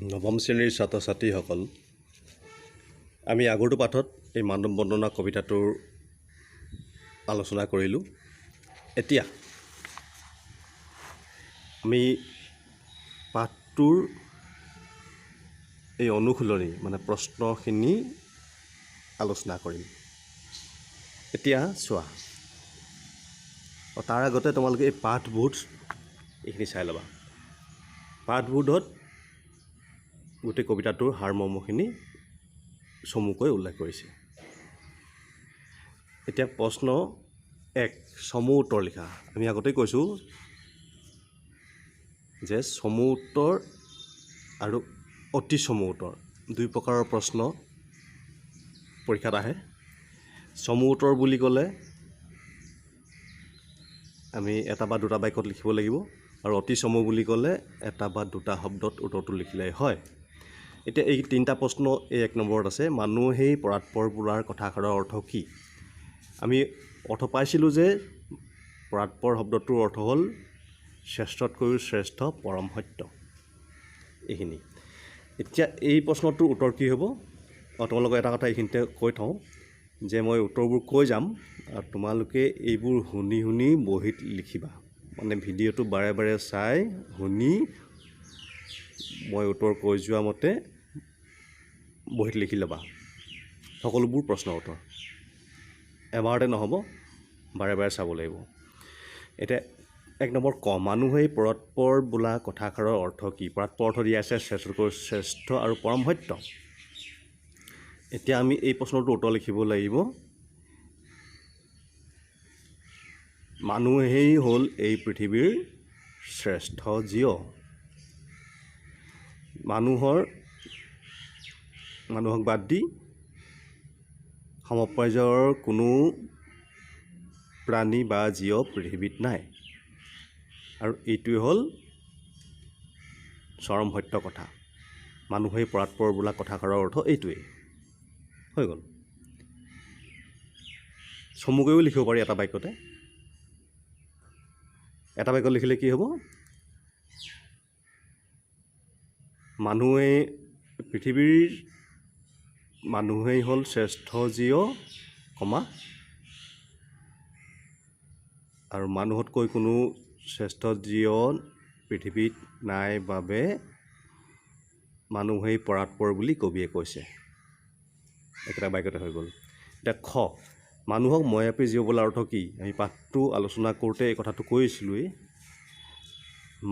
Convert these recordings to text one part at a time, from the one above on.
নৱম শ্ৰেণীৰ ছাত্ৰ ছাত্ৰীসকল, আমি আগৰটো পাঠত এই মানৱ বন্দনা কবিতাটোৰ আলোচনা কৰিলোঁ। এতিয়া আমি পাঠটোৰ এই অনুশীলনী প্ৰশ্নখিনি আলোচনা কৰিম। এতিয়া চোৱা, তাৰ আগতে তোমালোকে এই পাঠবোধ এইখিনি চাই ল'বা। পাঠবোধত গোটেই কবিতাটোৰ সাৰমৰ্মখিনি চমুকৈ উল্লেখ কৰিছে। এতিয়া প্ৰশ্ন 1, চমু উত্তৰ লিখা। আমি আগতেই কৈছোঁ যে চমু উত্তৰ আৰু অতি চমু উত্তৰ দুই প্ৰকাৰৰ প্ৰশ্ন পৰীক্ষাত আহে। চমু উত্তৰ বুলি ক'লে আমি এটা বা দুটা বাক্যত লিখিব লাগিব, আৰু অতি চমু বুলি ক'লে এটা বা দুটা শব্দত উত্তৰটো লিখিলেই হয়। এতিয়া এই তিনিটা প্ৰশ্ন এই 1 নম্বৰত আছে। মানুহেই পৰাৎপৰ বোলাৰ কথাষাৰৰ অৰ্থ কি? আমি অৰ্থ পাইছিলোঁ যে পৰাৎপৰ শব্দটোৰ অৰ্থ হ'ল শ্ৰেষ্ঠতকৈও শ্ৰেষ্ঠ, পৰম সত্য। এইখিনি। এতিয়া এই প্ৰশ্নটোৰ উত্তৰ কি হ'ব? তোমালোকক এটা কথা এইখিনিতে কৈ থওঁ যে মই উত্তৰবোৰ কৈ যাম, আৰু তোমালোকে এইবোৰ শুনি শুনি বহীত লিখিবা। ভিডিঅ'টো বাৰে বাৰে চাই শুনি মই উত্তৰ কৈ যোৱা মতে বহীত লিখি ল'বা সকলোবোৰ প্ৰশ্নৰ উত্তৰ। এবাৰতে নহ'ব, বাৰে বাৰে চাব লাগিব। এতিয়া 1 নম্বৰ ক, মানুহেই পৰাৎপৰ বোলা কথাষাৰৰ অৰ্থ কি? পৰাৎপৰ অৰ্থ দিয়া আছে শ্ৰেষ্ঠতকৈ শ্ৰেষ্ঠ আৰু পৰম সত্য। এতিয়া আমি এই প্ৰশ্নটোৰ উত্তৰ লিখিব লাগিব, মানুহেই হ'ল এই পৃথিৱীৰ শ্ৰেষ্ঠ জীৱ। মানুহক বাদ দি সমপৰ্যায়ৰ কোনো প্ৰাণী বা জীৱ পৃথিৱীত নাই, আৰু এইটোৱে হ'ল চৰম সত্য কথা। মানুহেই পৰাৎপৰ বোলা কথাষাৰৰ অৰ্থ এইটোৱেই হৈ গ'ল। চমুকৈও লিখিব পাৰি এটা বাক্যতে। এটা বাক্য লিখিলে কি হ'ব? মানুহেই হ'ল শ্ৰেষ্ঠ জীৱ, আৰু মানুহতকৈ কোনো শ্ৰেষ্ঠ জীৱ পৃথিৱীত নাই বাবে মানুহেই পৰাৎপৰ বুলি কবিয়ে কৈছে। একেটা বাক্যতে হৈ গ'ল। এতিয়া খ, মানুহক ময়াপী জীৱ বোলাৰ অৰ্থ কি? আমি পাঠটো আলোচনা কৰোঁতে এই কথাটো কৈছিলোঁৱেই।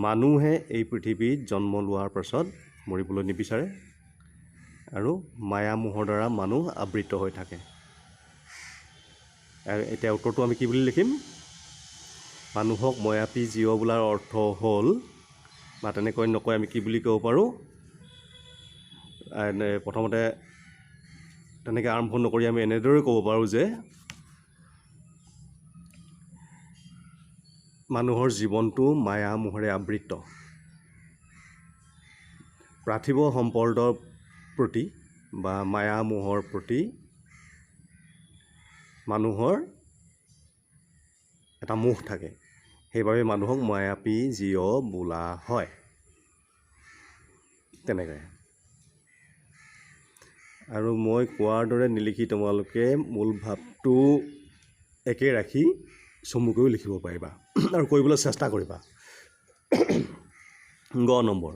মানুহে এই পৃথিৱীত জন্ম লোৱাৰ পাছত মৰিবলৈ নিবিচাৰে, আৰু মায়া মোহৰ দ্বাৰা মানুহ আবৃত হৈ থাকে। এতিয়া উত্তৰটো আমি কি বুলি লিখিম? মানুহক ময়াপী জীৱ বোলাৰ অৰ্থ হ'ল, বা তেনেকৈ নকৈ আমি কি বুলি ক'ব পাৰোঁ? প্ৰথমতে তেনেকৈ আৰম্ভ নকৰি আমি এনেদৰে ক'ব পাৰোঁ যে মানুহৰ জীৱনটো মায়া মোহেৰে আবৃত। পাৰ্থিৱ সম্পদৰ প্ৰতি বা মায়া মোহৰ প্ৰতি মানুহৰ এটা মোহ থাকে, সেইবাবে মানুহক মায়াপী জীৱ বোলা হয়। তেনেকৈ আৰু মই কোৱাৰ দৰে নিলিখি তোমালোকে মূল ভাৱটো একে ৰাখি চমুকৈও লিখিব পাৰিবা, আৰু কৰিবলৈ চেষ্টা কৰিবা। গ নম্বৰ,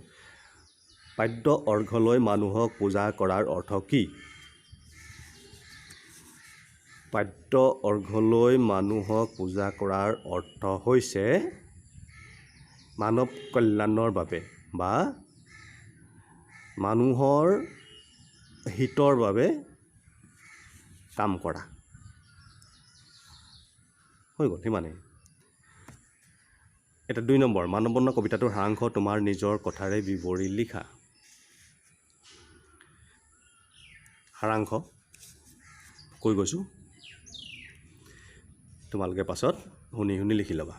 পাদ্য অৰ্ঘ্যলৈ মানুহক পূজা কৰাৰ অৰ্থ কি? পাদ্য অৰ্ঘ্যলৈ মানুহক পূজা কৰাৰ অৰ্থ হৈছে মানৱ কল্যাণৰ বাবে বা মানুহৰ হিতৰ বাবে কাম কৰা। হৈ গ'ল, সিমানেই। এতিয়া 2 নম্বৰ, মানৱ বন্দনা কবিতাটোৰ সাৰাংশ তোমাৰ নিজৰ কথাৰে বিৱৰি লিখা। সাৰাংশ কৈ গৈছোঁ, তোমালোকে পাছত শুনি শুনি লিখি ল'বা।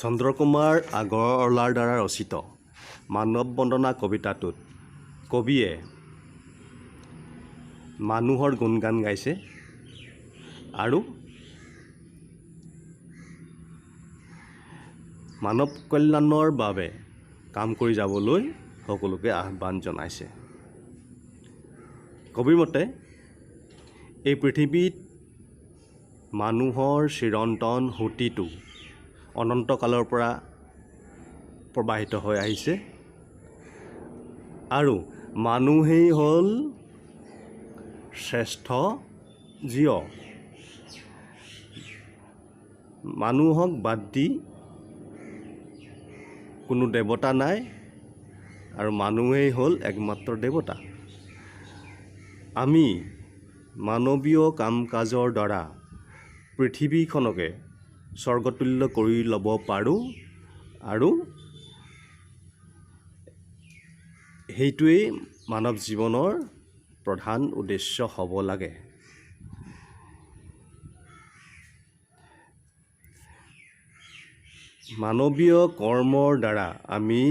চন্দ্ৰকুমাৰ আগৰৱালাৰ দ্বাৰা ৰচিত মানৱ বন্দনা কবিতাটোত কবিয়ে মানুহৰ গুণগান গাইছে আৰু মানৱ কল্যাণৰ বাবে কাম কৰি যাবলৈ সকলোকে আহ্বান জনাইছে। কবিৰ মতে এই পৃথিৱীত মানুহৰ চিৰন্তন সুঁতিটো অনন্তকালৰ পৰা প্ৰবাহিত হৈ আহিছে আৰু মানুহেই হ'ল শ্ৰেষ্ঠ জীৱ। মানুহক বাদ দি কোনো দেৱতা নাই আৰু মানুহেই হ'ল একমাত্ৰ দেৱতা। আমি মানৱীয় কাম কাজৰ দ্বাৰা পৃথিৱীখনকে স্বৰ্গতুল্য কৰি ল'ব পাৰোঁ আৰু সেইটোৱেই মানৱ জীৱনৰ প্ৰধান উদ্দেশ্য হ'ব লাগে। মানৱীয় কৰ্মৰ দ্বাৰা আমি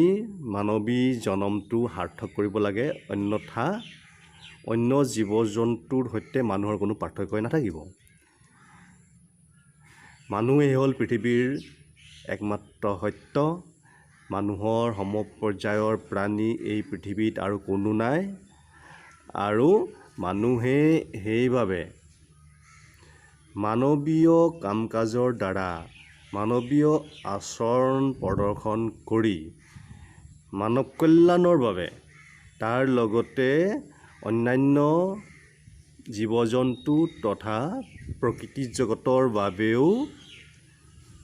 মানৱী জনমটো সাৰ্থক কৰিব লাগে, অন্যথা অন্য জীৱ জন্তুৰ সৈতে মানুহৰ কোনো পাৰ্থক্যই নাথাকিব। মানুহেই হ'ল পৃথিৱীৰ একমাত্ৰ সত্য। মানুহৰ সমপৰ্যায়ৰ প্ৰাণী এই পৃথিৱীত আৰু কোনো নাই আৰু মানুহে সেইবাবে মানৱীয় কাম কাজৰ দ্বাৰা মানৱীয় আচৰণ প্ৰদৰ্শন কৰি মানৱ কল্যাণৰ বাবে তাৰ লগতে অন্যান্য জীৱ জন্তু তথা প্ৰকৃতি জগতৰ বাবেও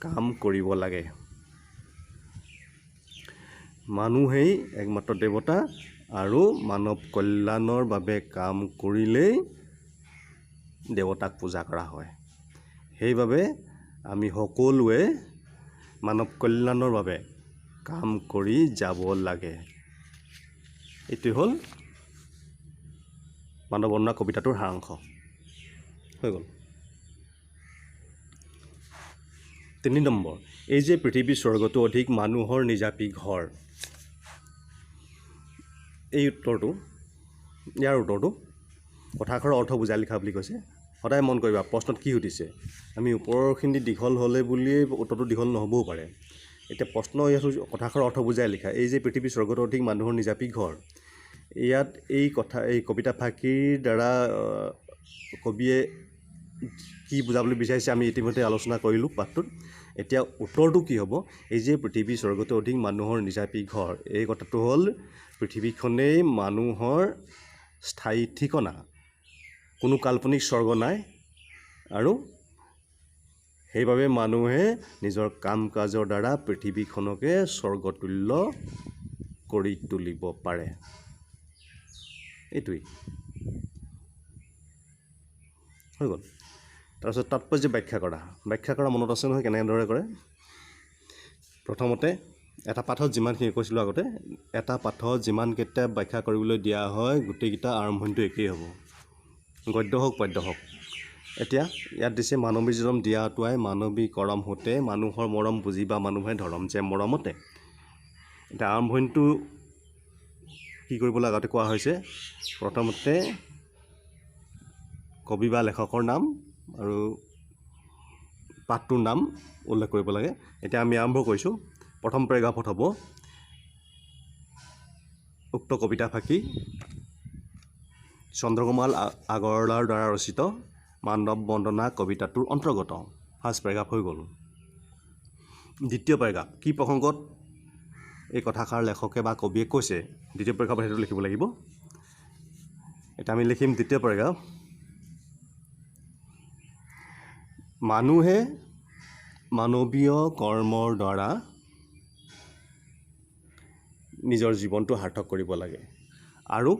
কাম কৰিব লাগে। মানুহেই একমাত্ৰ দেৱতা আৰু মানৱ কল্যাণৰ বাবে কাম কৰিলেই দেৱতাক পূজা কৰা হয়। সেইবাবে আমি সকলোৱে মানৱ কল্যাণৰ বাবে কাম কৰি যাব লাগে। এইটো হ'ল মানৱ বন্দনা কবিতাটোৰ সাৰাংশ হৈ গ'ল। 3 নম্বৰ, এই যে পৃথিৱীৰ স্বৰ্গটো অধিক মানুহৰ নিজাপি ঘৰ। ইয়াৰ উত্তৰটো কথাষাৰৰ অৰ্থ বুজাই লিখা বুলি কৈছে। সদায় মন কৰিবা প্ৰশ্নত কি সুধিছে। আমি ওপৰৰখিনি দীঘল হ'লে বুলিয়ে উত্তৰটো দীঘল নহ'বও পাৰে। এতিয়া প্ৰশ্ন ইয়াত কথাষাৰৰ অৰ্থ বুজাই লিখা। এই যে পৃথিৱীৰ স্বৰ্গটো অধিক মানুহৰ নিজাপি ঘৰ। ইয়াত এই কবিতা ফাঁকিৰ দ্বাৰা কবিয়ে কি বুজাবলৈ বিচাৰিছে আমি ইতিমধ্যে আলোচনা কৰিলোঁ পাঠটোত। এতিয়া উত্তৰটো কি হ'ব? এই যে পৃথিৱীৰ স্বৰ্গটো অধিক মানুহৰ নিজাপি ঘৰ, এই কথাটো হ'ল পৃথিৱীখনেই মানুহৰ স্থায়ী ঠিকনা। কোনো কাল্পনিক স্বৰ্গ নাই আৰু সেইবাবে মানুহে নিজৰ কাম কাজৰ দ্বাৰা পৃথিৱীখনকে স্বৰ্গতুল্য কৰি তুলিব পাৰে। এইটোৱেই হৈ গ'ল। তাৰপিছত তাৎপৰ্য ব্যাখ্যা কৰা মনত আছে নহয় কেনেদৰে কৰে? প্ৰথমতে এটা পাঠত যিমানখিনি কৈছিলোঁ আগতে, এটা পাঠত যিমানকেইটা ব্যাখ্যা কৰিবলৈ দিয়া হয় গোটেইকেইটা আৰম্ভণিটো একেই হ'ব, গদ্য হওক পদ্য হওক। এতিয়া ইয়াত দিছে মানৱী জনম দিয়াটোৱাই মানৱী কৰম হোতে, মানুহৰ মৰম বুজিবা মানুহে ধৰম যে মৰমতে। এতিয়া আৰম্ভণিটো কি কৰিবলৈ আগতে কোৱা হৈছে, প্ৰথমতে কবি বা লেখকৰ নাম আৰু পাঠটোৰ নাম উল্লেখ কৰিব লাগে। এতিয়া আমি আৰম্ভ কৰিছোঁ। প্ৰথম পেৰাগ্ৰাফত হ'ব উক্ত কবিতা ফাঁকি চন্দ্ৰকুমাৰ আগৰৱালাৰ দ্বাৰা ৰচিত মানৱ বন্দনা কবিতাটোৰ অন্তৰ্গত। ফাৰ্ষ্ট পেৰাগ্ৰাফ হৈ গ'ল। দ্বিতীয় পেৰাগ্ৰাফ কি প্ৰসংগত এই কথাষাৰ লেখকে বা কবিয়ে কৈছে, দ্বিতীয় পেৰাগ্ৰাফত সেইটো লিখিব লাগিব। এতিয়া আমি লিখিম দ্বিতীয় পেৰাগ্ৰাফ। মানুহে মানৱীয় কৰ্মৰ দ্বাৰা নিজৰ জীৱনটো সাৰ্থক কৰিব লাগে আৰু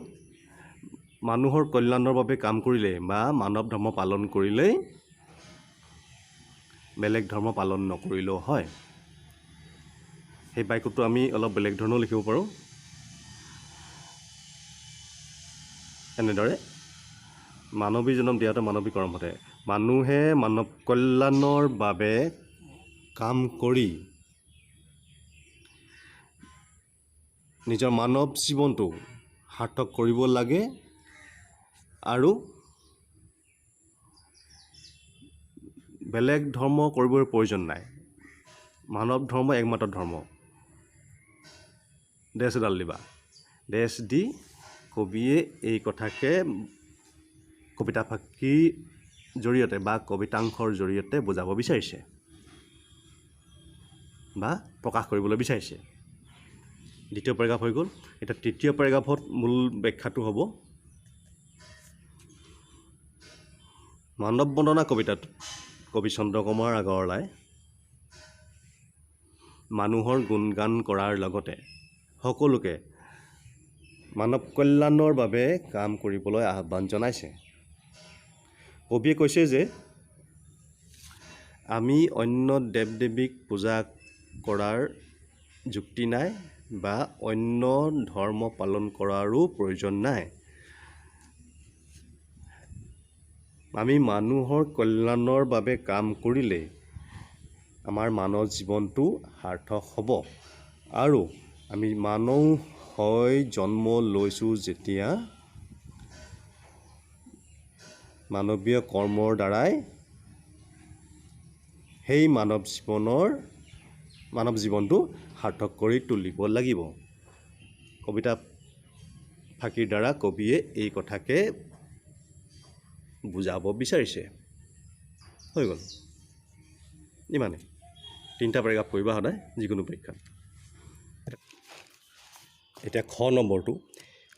মানুহৰ কল্যাণৰ বাবে কাম কৰিলে বা মানৱ ধৰ্ম পালন কৰিলেই, বেলেগ ধৰ্ম পালন নকৰিলেও হয়। সেই বাক্যটো আমি অলপ বেলেগ ধৰণেও লিখিব পাৰোঁ। এনেদৰে মানৱী জনম দিয়াটো মানৱী কৰম হোতে, মানুহে মানৱ কল্যাণৰ বাবে কাম কৰি নিজৰ মানৱ জীৱনটো সাৰ্থক কৰিব লাগে আৰু বেলেগ ধৰ্ম কৰিবৰ প্ৰয়োজন নাই। মানৱ ধৰ্ম একমাত্ৰ ধৰ্ম। ডেছ এডাল দিবা ডেছ দি কবিয়ে এই কথাকে কবিতা ফাঁকিৰ জৰিয়তে বা কবিতাংশৰ জৰিয়তে বুজাব বিচাৰিছে বা প্ৰকাশ কৰিবলৈ বিচাৰিছে দ্বিতীয় পেৰাগ্ৰাফ হৈ গ'ল এতিয়া তৃতীয় পেৰাগ্ৰাফত মূল ব্যাখ্যাটো হ'ব মানৱ বন্দনা কবিতাত কবি চন্দ্ৰকুমাৰ আগৰৱালাই মানুহৰ গুণগান কৰাৰ লগতে সকলোকে মানৱ কল্যাণৰ বাবে কাম কৰিবলৈ আহ্বান জনাইছে কবিয়ে কৈছে যে আমি অন্য দেৱ দেৱীক পূজা কৰাৰ যুক্তি নাই বা অন্য ধৰ্ম পালন কৰাৰো প্ৰয়োজন নাই আমি মানুহৰ কল্যাণৰ বাবে কাম কৰিলে আমাৰ মানৱ জীৱনটো সাৰ্থক হ'ব আৰু আমি মানৱ হৈ জন্ম লৈছোঁ যেতিয়া মানৱীয় কৰ্মৰ দ্বাৰাই সেই মানৱ জীৱনটো সাৰ্থক কৰি তুলিব লাগিব কবিতা ফাঁকিৰ দ্বাৰা কবিয়ে এই কথাকে বুজাব বিচাৰিছে হৈ গ'ল ইমানেই তিনিটা পেৰাগ্ৰাফ কৰিবা সদায় যিকোনো পৰীক্ষাত এতিয়া খ নম্বৰটো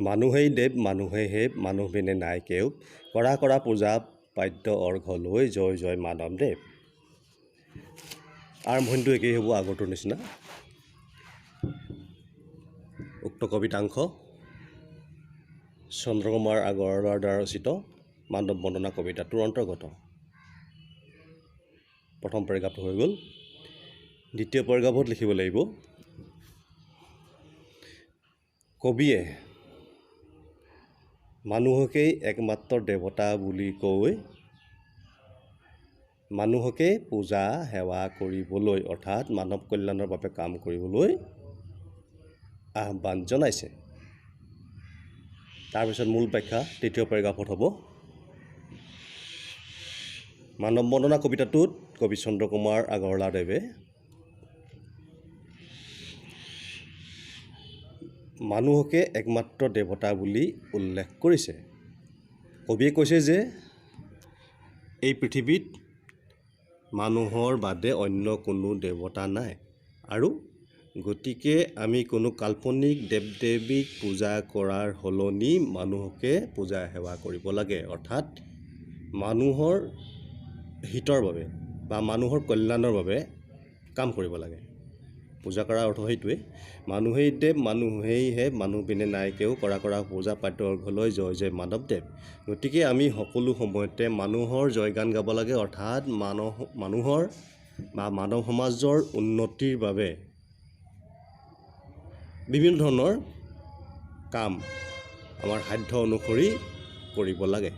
মানুহেই দেৱ মানুহেই হেৱ মানুহ বিনে নাই কেও কৰা কৰা পূজা পাদ্য অৰ্ঘ লৈ জয় জয় মাধৱদেৱ আৰম্ভণিটো একেই হ'ব আগৰটোৰ নিচিনা উক্ত কবিতাংশ চন্দ্ৰকুমাৰ আগৰৱালাৰ দ্বাৰা ৰচিত মানৱ বন্দনা কবিতাটোৰ অন্তৰ্গত প্ৰথম পেৰাগ্ৰাফটো হৈ গ'ল দ্বিতীয় পেৰাগ্ৰাফত লিখিব লাগিব কবিয়ে মানুহকেই একমাত্ৰ দেৱতা বুলি কৈ মানুহকে পূজা সেৱা কৰিবলৈ অৰ্থাৎ মানৱ কল্যাণৰ বাবে কাম কৰিবলৈ আহ্বান জনাইছে তাৰপিছত মূল ব্যাখ্যা তৃতীয় পেৰাগ্ৰাফত হ'ব মানৱ বন্দনা কবিতাটোত কবি চন্দ্ৰকুমাৰ আগৰৱালাদেৱে মানুহকে একমাত্ৰ দেৱতা বুলি উল্লেখ কৰিছে কবিয়ে কৈছে যে এই পৃথিৱীত মানুহৰ বাদে অন্য কোনো দেৱতা নাই আৰু গতিকে আমি কোনো কাল্পনিক দেৱ দেৱীক পূজা কৰাৰ সলনি মানুহকে পূজা সেৱা কৰিব লাগে অৰ্থাৎ মানুহৰ হিতৰ বাবে বা মানুহৰ কল্যাণৰ বাবে কাম কৰিব লাগে পূজা কৰাৰ অৰ্থ সেইটোৱে মানুহেই দেৱ মানুহেই হেৱ মানুহ বিনে নাই কেও কৰা কৰা পূজা পাদ্য অৰ্ঘলৈ জয় জয় মাধৱদেৱ গতিকে আমি সকলো সময়তে মানুহৰ জয়গান গাব লাগে অৰ্থাৎ মানুহৰ বা মানৱ সমাজৰ উন্নতিৰ বাবে বিভিন্ন ধৰণৰ কাম আমাৰ সাধ্য অনুসৰি কৰিব লাগে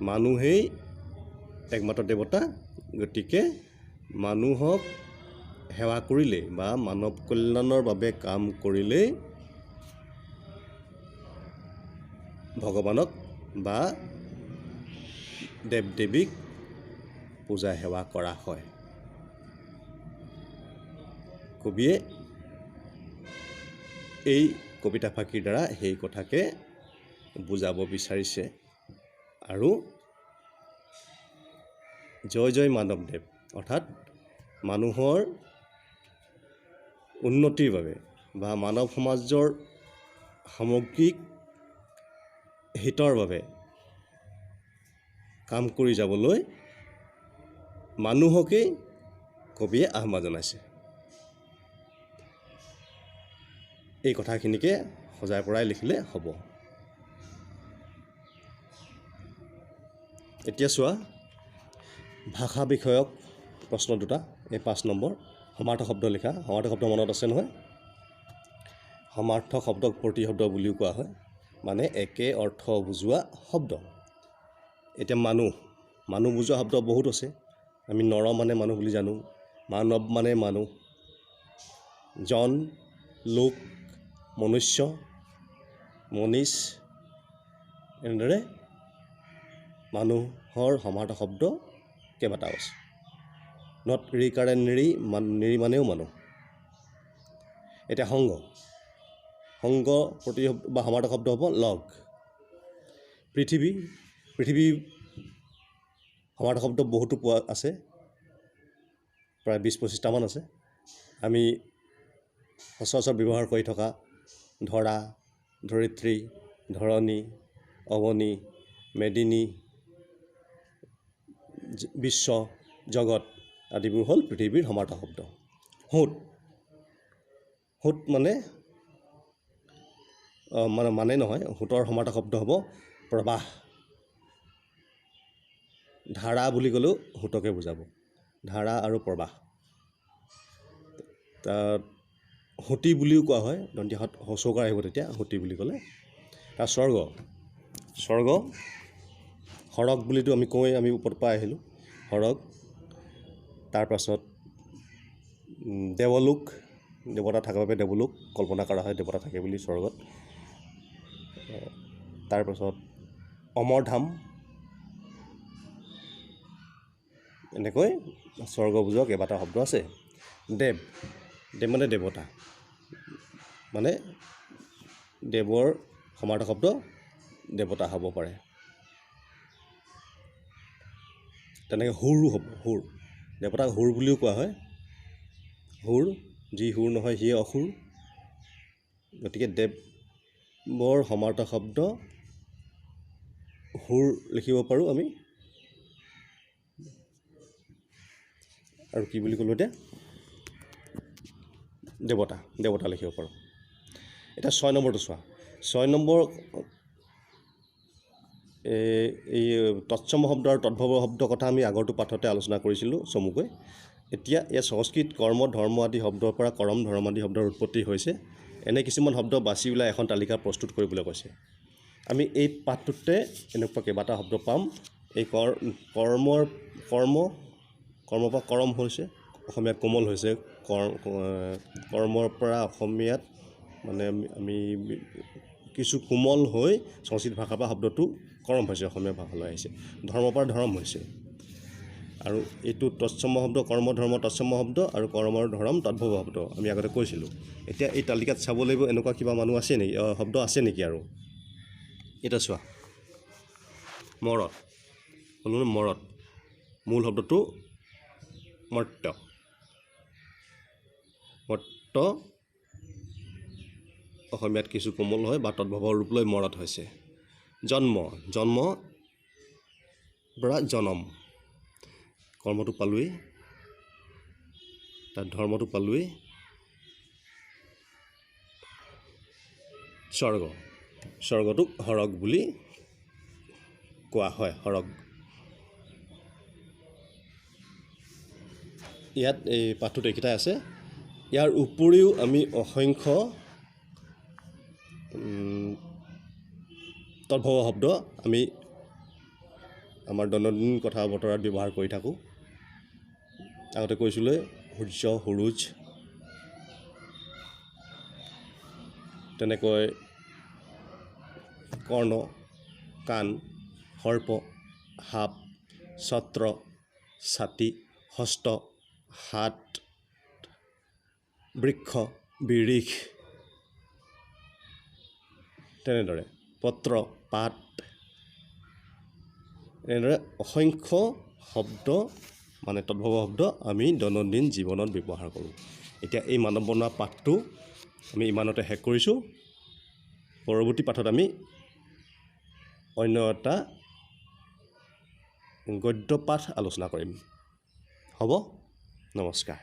মানুহেই একমাত্ৰ দেৱতা গতিকে মানুহক সেৱা কৰিলে বা মানৱ কল্যাণৰ বাবে কাম কৰিলে ভগৱানক বা দেৱ দেৱীক পূজা সেৱা কৰা হয় কবিয়ে এই কবিতা ফাঁকিৰ দ্বাৰা সেই কথাকে বুজাব বিচাৰিছে আৰু জয় জয় মাধৱদেৱ অৰ্থাৎ মানুহৰ উন্নতিৰ বাবে বা মানৱ সমাজৰ সামগ্ৰিক হিতৰ বাবে কাম কৰি যাবলৈ মানুহকেই কবিয়ে আহ্বান জনাইছে এই কথাখিনিকে সজাই পৰাই লিখিলে হ'ব এতিয়া চোৱা ভাষা বিষয়ক প্ৰশ্ন দুটা এই 5 নম্বৰ সমাৰ্থক শব্দ লিখা সমাৰ্থক শব্দ মনত আছে নহয় সমাৰ্থক শব্দক প্ৰতিশব্দ বুলিও কোৱা হয় মানে একে অৰ্থ বুজোৱা শব্দ এতিয়া মানুহ বুজোৱা শব্দ বহুত আছে আমি নৰ মানে মানুহ বুলি জানো মানৱ মানে মানুহ জন লোক মনুষ্য মনীষ এনেদৰে মানুহৰ সমাৰ্থক শব্দ কেইবাটাও আছে নট ৰিকাৰে নিৰি মানেও মানুহ এতিয়া সংগ প্ৰতি বা সমাৰ্থক শব্দ হ'ব লগ। পৃথিৱী সমাৰ্থক শব্দ বহুতো পোৱা আছে, প্ৰায় 20-25টামান আছে। আমি সচৰাচৰ ব্যৱহাৰ কৰি থকা ধৰা, ধৰিত্ৰী, ধৰণী, অৱনী, মেদিনী, বিশ্ব, জগত আদিবোৰ হ'ল পৃথিৱীৰ সমাৰ্থক শব্দ। সোঁত মানে নহয়, সোঁতৰ সমাৰ্থক শব্দ হ'ব প্ৰবাহ। ধাৰা বুলি ক'লেও সোঁতকে বুজাব, ধাৰা আৰু প্ৰবাহ। তাত সতী বুলিও কোৱা হয়, দন্ত্যাসত হচৌকাৰ আহিব তেতিয়া সতী বুলি ক'লে। তাৰ স্বৰ্গ সৰগ বুলিতো আমি কওঁৱেই, আমি ওপৰৰ পৰা আহিলোঁ সৰগ। তাৰপাছত দেৱলোক, দেৱতা থকাৰ বাবে দেৱলোক কল্পনা কৰা হয়, দেৱতা থাকে বুলি স্বৰ্গত। তাৰপাছত অমৰধাম, এনেকৈ স্বৰ্গ বুজোৱা কেইবাটা শব্দ আছে। দেৱ মানে দেৱতা, মানে দেৱৰ সমাৰ্থক শব্দ দেৱতা হ'ব পাৰে। তেনেকৈ সুৰো হ'ব, সুৰ, দেৱতাক সুৰ বুলিও কোৱা হয়। সুৰ, যি সুৰ নহয় সিয়ে অসুৰ। গতিকে দেৱৰ সমাৰ্থক শব্দ সুৰ লিখিব পাৰোঁ আমি। আৰু কি বুলি ক'লোঁ এতিয়া, দেৱতা লিখিব পাৰোঁ। এতিয়া 6 নম্বৰটো চোৱা। 6 নম্বৰ এই তৎসম শব্দ আৰু তদ্ভৱ শব্দৰ কথা আমি আগৰটো পাঠতে আলোচনা কৰিছিলোঁ চমুকৈ। এতিয়া সংস্কৃত কৰ্ম ধৰ্ম আদি শব্দৰ পৰা কৰম ধৰ্ম আদি শব্দৰ উৎপত্তি হৈছে। এনে কিছুমান শব্দ বাছি ওলাই এখন তালিকা প্ৰস্তুত কৰিবলৈ কৈছে। আমি এই পাঠটোতে এনেকুৱা কেইবাটা শব্দ পাম। এই কৰ্মৰ পৰা কৰম হৈছে, অসমীয়াত কোমল হৈছে। কৰ্মৰ পৰা অসমীয়াত মানে আমি কিছু কোমল হৈ সংস্কৃত ভাষাৰ পৰা শব্দটো কৰম হৈছে, অসমীয়া ভাষালৈ আহিছে। ধৰ্মৰ পৰা ধৰম হৈছে। আৰু এইটো তৎসম শব্দ, কৰ্ম ধৰ্ম তৎসম শব্দ, আৰু কৰ্মৰ ধৰম তদ্ভৱ শব্দ আমি আগতে কৈছিলোঁ। এতিয়া এই তালিকাত চাব লাগিব এনেকুৱা কিবা মানুহ আছে নেকি, শব্দ আছে নেকি আৰু। এতিয়া চোৱা, মৰত, মূল শব্দটো মৰ্ত্য, অসমীয়াত কিছু কোমল হয় বা তদ্ভৱৰ ৰূপ লৈ মৰত হৈছে। জন্ম পৰা জনম, কৰ্মটো পালোৱেই, তাত ধৰ্মটো পালোৱেই। স্বৰ্গটোক সৰগ বুলি কোৱা হয়, সৰগ। ইয়াত এই পাঠটোত এইকেইটাই আছে। ইয়াৰ উপৰিও আমি অসংখ্য তদ্ভৱ শব্দ আমি আমাৰ দৈনন্দিন কথা বতৰাত ব্যৱহাৰ কৰি থাকোঁ। আগতে কৈছিলোঁ সূৰ্য, সুৰুজ, তেনেকৈ কৰ্ণ, কাণ, সৰ্প, সাপ, ছত্ৰ, ছাতি, হস্ত, হাত, বৃক্ষ, বিৰিখ, তেনেদৰে পত্ৰ, পাত, এনেদৰে অসংখ্য শব্দ মানে তদ্ভৱ শব্দ আমি দৈনন্দিন জীৱনত ব্যৱহাৰ কৰোঁ। এতিয়া এই মানৱ বনোৱা পাঠটো আমি ইমানতে শেষ কৰিছোঁ। পৰৱৰ্তী পাঠত আমি অন্য এটা গদ্য পাঠ আলোচনা কৰিম। হ'ব, নমস্কাৰ।